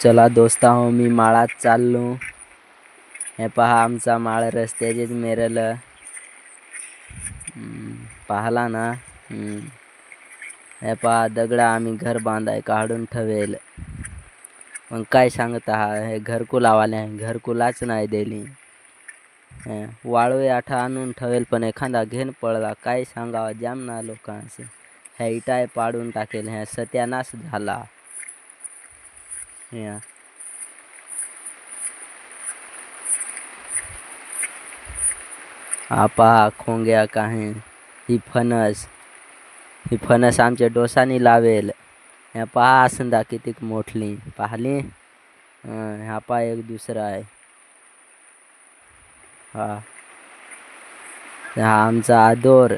चला दोस्ताहो, मी माळात चाललो. हे पहा आमचा माळ रस्त्याचेच मेरलं. पाहला ना. हे पहा दगडा आम्ही घर बांधाय काढून ठेवेल. मग काय सांगता, हे घरकुल आवाले घरकुलाच नाही दिली. वाळवे आठा आणून ठेवेल पण एखादा घेन पडला. काय सांगावा जाम ना लोकांचे. ह्या इटाय पाडून टाकेल. ह्या सत्यानाश झाला. पहा खोंग्या काही ही फणस आमच्या डोसानी लावेल. ह्या पहा असंदा कितीक मोठली पाहली. ह्या पहा एक दुसरा आहे. हा आमचा आदोर.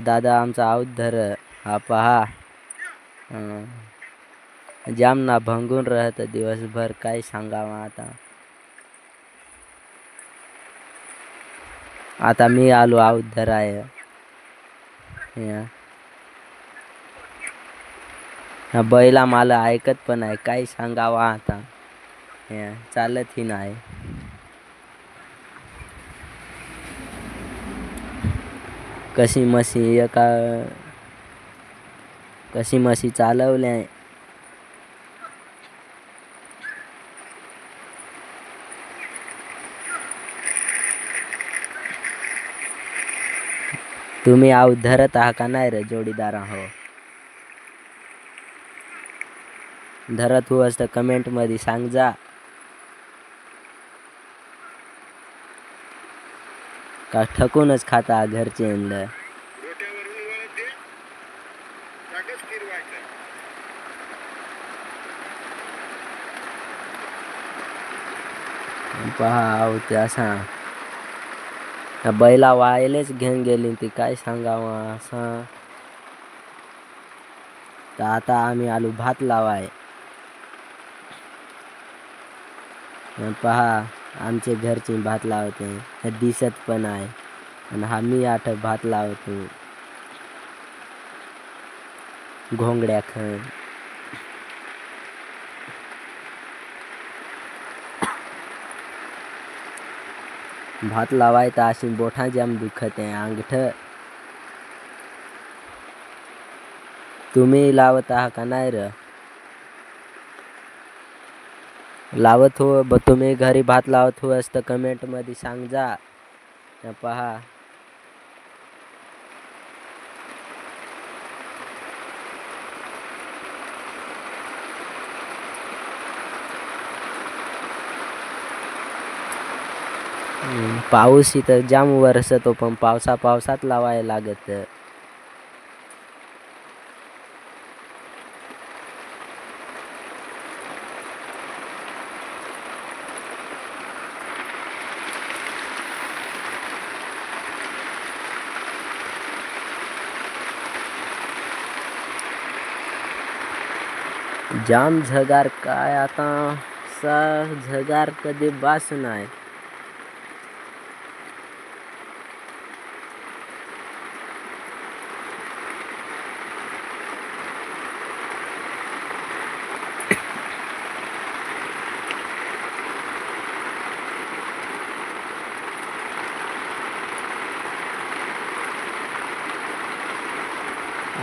दादा आमचा औद्धर. हा पहा जामना भंगून राहत दिवसभर. काय सांगावा आता मी आलो औद्धर आहे. बैला मला ऐकत पण आहे. काय सांगावा आता. चालत ही नाही. कशी म्हशी चालवल्या. तुम्ही धरत आहा का नाही रे जोडीदारा हो. धरत हो असतं कमेंट मध्ये सांग जा. का ठकूनच खाता घरचे. पहा ते असा बैला वायलेच घेऊन गेली ती. काय सांगावा असं. तर आता आम्ही आलो भात लावाय. पहा आमचे घरचे भात लावते. हे दिसत पण आहे. आणि आम्ही आठ भात लावतो घोंगड्या खण. भात लावाय तर अशी बोठा जाम दुखत आहे अंगठ. तुम्ही लावत आहा का नाही र. लावत हो तुम्ही घरी भात लावत हो असतं कमेंट मध्ये सांग जा. पहा पाऊस इथं जाम वरसतो पण पावसात लावायला लागत. जाम झगार काय आता झगार कधी बास नाही.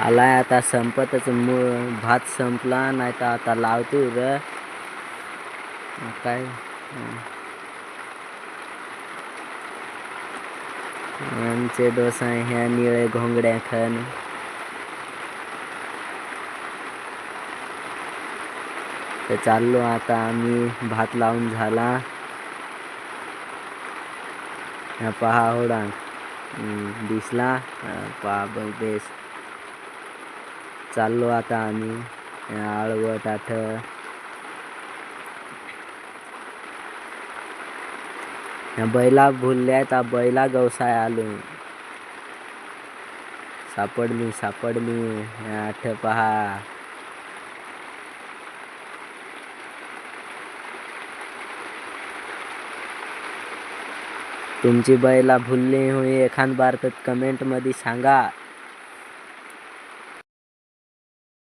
आलाय आता संपतच. भात संपला नाही तर आता लावतो र. काय आमचे डोसा ह्या निळे घोंगड्या खण. तर चाललो आता आम्ही. भात लावून झाला. पहा होडा दिसला. पहा बघ बेस. चाललो आता आम्ही आळवट आठ. बैला भुलल्यात. बैला गवसाय आलो. सापडली आठ पहा. तुमची बैला भुलली होई एखाद बार तर कमेंट मध्ये सांगा.